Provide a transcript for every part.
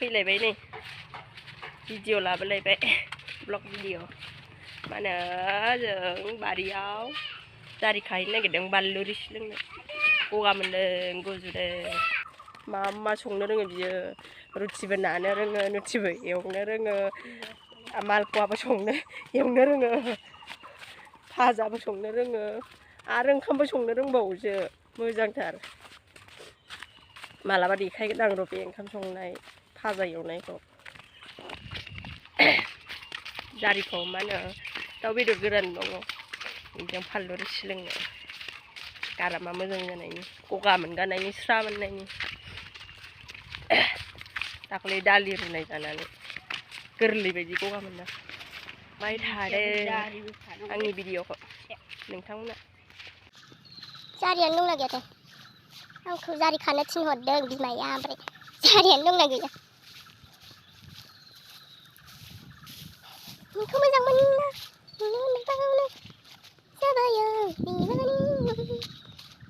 फैलायबाय नै भिडिअ लाबोलायबाय ब्लग भिडिअ मा होनो जों बारियाव जारि खाहैनो नागिरदों बानलु रिसि लोंनो गगा मोनदों गुजुदों मा संनो रोङो बियो रुटिबो नानो रोङो रुटिबो एवनो रोङो मालपुवाबो संनो एवनो रोङो भाजाबो संनो रोङो आरो ओंखामबो संनो रोंबावोसो मोजांथार मालाबा देखायगोन आं र' बे ओंखाम संनाय भाजा एवनायखौ जारिखौ मा होनो दाउ बेदर गोरान दङ बेजों फानलु रोसि लोंनो गारामा मोजां जानायनि गगा मोनगानायनि स्रा मोननायनि दाखालि दालि रुनाय जानानै गोरलै बायदि गगा मोनदों माइ थादों आंनि भिडिअखौ नोंथांमोना जारियानो दंना गैयाथाय आंखौ जारि खानो थिनहरदों बिमाया ओमफ्राय जारियानो दंना गैया नोंखौ मोजां मोनो नुनो जाबायो बिबारनि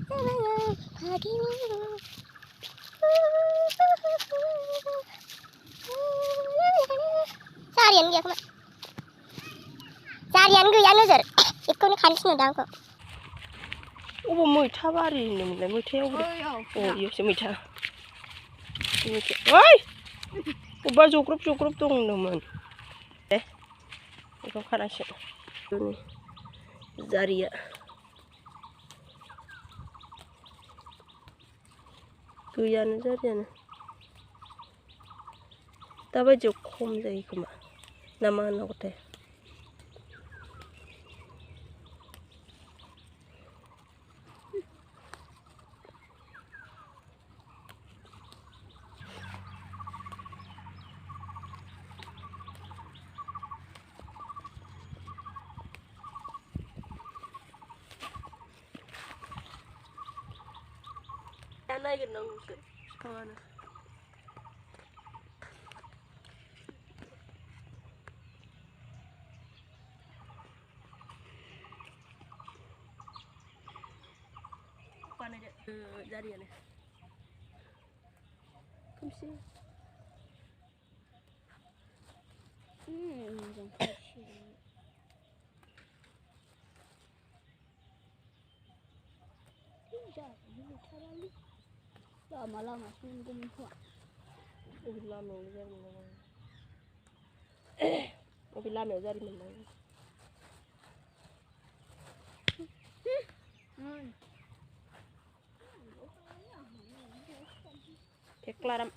जाबायो फागिनि जारियानो गैया खोमा जारियानो गैया नोजोर बेखौनो खानो थिनहरदों आंखौ अबाव मैथा बारि होनोमोनलाय मैथाया अबाव इयावसो मैथा ओइ अबेबा जग्रब दं होनदोंमोन दे बेखौ खानांसिगोन जारिया गैयानो जारियानो दाबायदियाव खम जायो खोमा ना मा होनांगौथाय नागिरनांगौसो बिफाङानो बानायदो जारियानो खोमसि lama-lama seminggu muak. Lama jari mana? Lebih lama jari mana? Keklaram.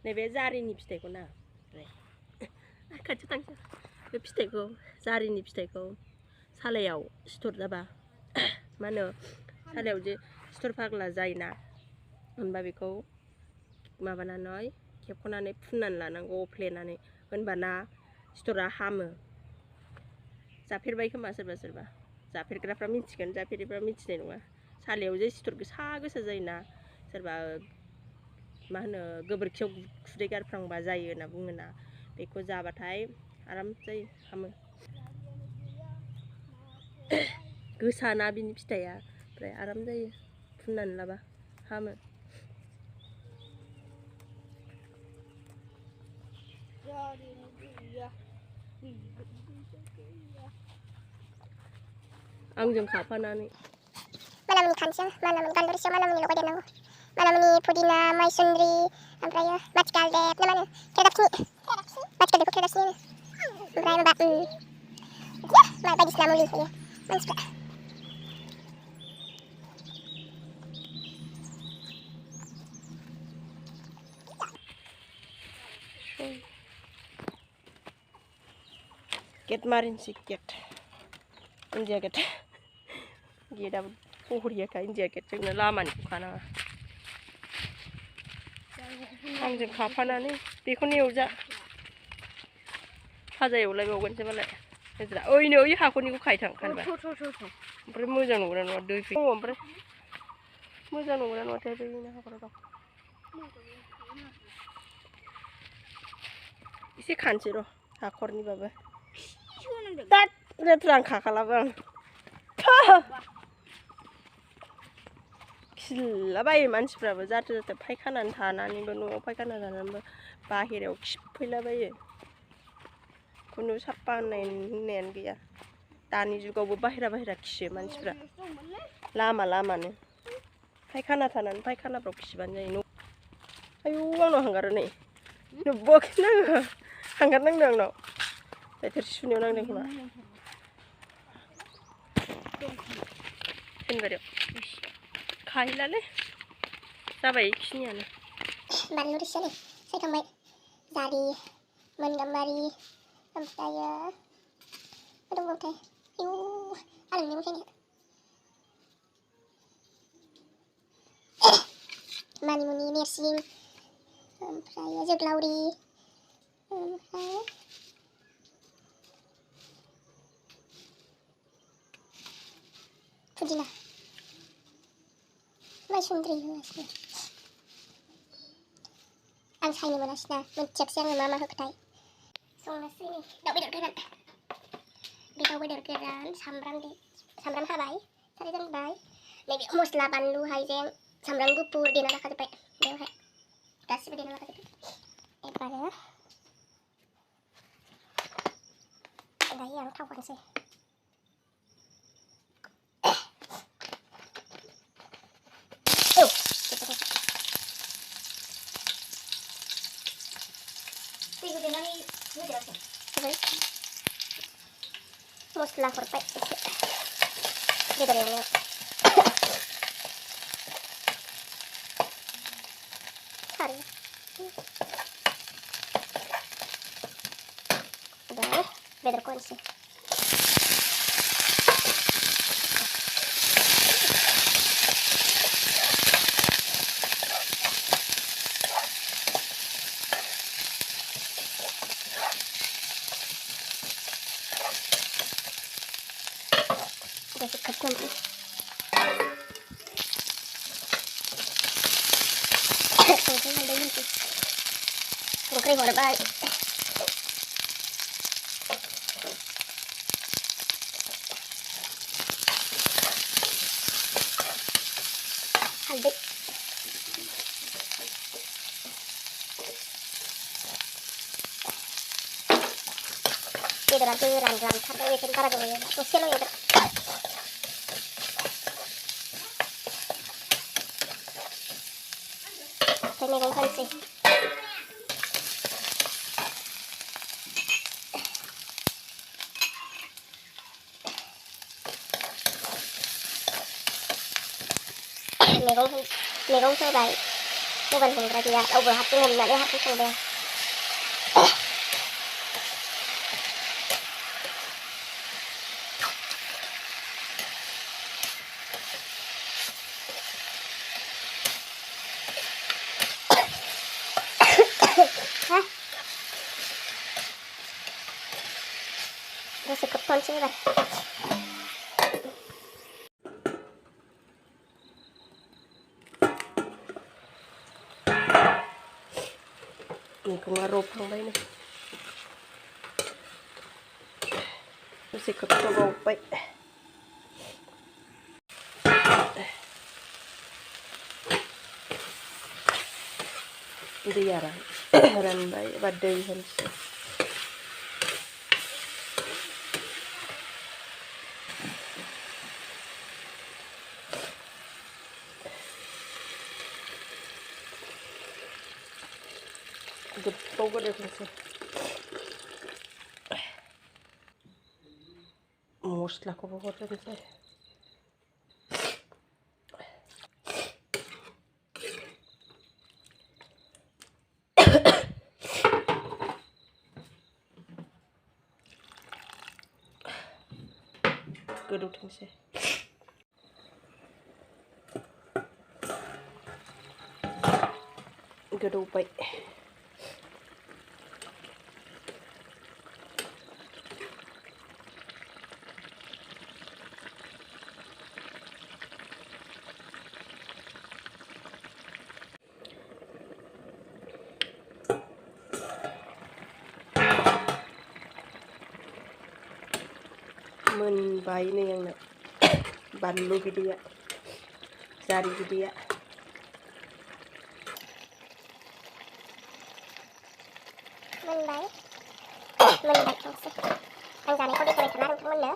नैबे जारिनि फिथाइखौ ना खाथि थांसै बे फिथाइखौ जारिनि फिथाइखौ सालायाव सिथर जाबा मा होनो सालायाव जे सिथर फाग्ला जायोना होनबा बेखौ माबानानै खेबख'नानै फुननानै लानांगौ अफ्लेनानै होनबाना सिथरा हामो जाफेरबाय खोमा सोरबा जाफेरग्राफ्रा मिथिगोन जाफेरिफ्रा मिथिनाय नङा सालायाव जे सिथर गोसा जायोना सोरबा मा होनो गोबोरखियाव खुदै गारफ्रांबा जायो होनना बुङोना बेखौ जाबाथाय आराम जायो हामो गोसा ना बिनि फिथाइया ओमफ्राय आराम जायो फुननानै लाबा हामो आंजों खाफानानै मानामुनि खानोसै मानामुनि बानलु रिसियाव मानामुनि लगायदेरनांगौ मानामुनि पुदिना माइसुन्द्रि ओमफ्रायो माथिगालदेब ना मा होनो खेरादाफिनि माथिगालदेबखौ खेरादाफिनि होनो ओमफ्राय माबा बायदिसिना मुलि होयो मानसिफ्रा गेट मारिनोसै गेट इन्डिया गेट गेटआबो बहरियाखा इन्डिया गेट जोंनो लामानिखौ खानाङा आंजों खाफानानै बेखौनो एवजा भाजा एवलायबावगोनसो मालाय हाजिरा ओइनो ओइ हाखरनिखौ खायथां खानबा ओमफ्राय मोजां नंगौना नङा दै फैयो ओमफ्राय मोजां नंगौना नङाथाय दैनि हाखराव दं एसे खानसै र' हाखरनिबाबो दाद लेथ्रा खाखालाबो आं खिलाबायो मानसिफ्राबो जाथे जाथे फायखानानै थानानैबो न'आव फायखाना जानानैबो बाहेरायाव खिफैलाबायो खुनु साफा होननायानो गैया दानि जुगावबो बाहेरा खियो मानसिफ्रा लामानो फायखाना थानानै फायखानाफ्राव खिबानो जायो न' आयौ आंनाव हांगारो नै नुबावाखै नाङो हांगार नांदों आंनाव थोरसि सुनायाव नांदों खोमा फेनबारियाव खाहैलालै जाबाय बेखिनियानो बानलु रोसियानो सायखांबाय जारि मोनगाम्बारि ओमफ्रायो मा दंबावोथाय आयौ आं नुनायाव मानिमुनि नेरसिं ओमफ्रायो जोगलावरि ओमफ्राय पुदिना माइसुन्द्रि होगासिनो आं सायनो मोनासैना मिथियाखिसै आङो मा होखोथाय संनोसै दाउ बेदर गोरान बे दाउ बेदर गोरान सामब्राम हाबाय साराय जानबाय नैबे मस्ला बानलु हाइजें सामब्राम गुफुर देना लाखाजोब्बाय बेवहाय गासिबो देना लाखाजोब्बाय एबारो दायो आं थाव हरनोसै मस्ला हरबाय एसे बेदर एवनायाव खारै दा बेदरखौ होनोसै desse cartão vou querer embora, vai halde 얘들아 그랑 타고 얘들 따라가고 또 새로 얘들 मैगं खानोसै मैगं होबाय मबाइल हमग्रा गैया रावबो हारसिं हमनानै हारसिं संबाय desse cartão sih lah मैगङा रबहांबाय नै दसे खोबथ'बावबाय दैया रानबाय एबार दै होनोसै गोबाव गोदौथोंसै मस्लाखौबो हरजोबनोसै गोदौथोंसै गोदौबाय मोनबाय नै आंना बानलु बिदैया जारि बिदैया मोनबाय खावसे आं जानायखौ देखायबाय थाला नोंथांमोननो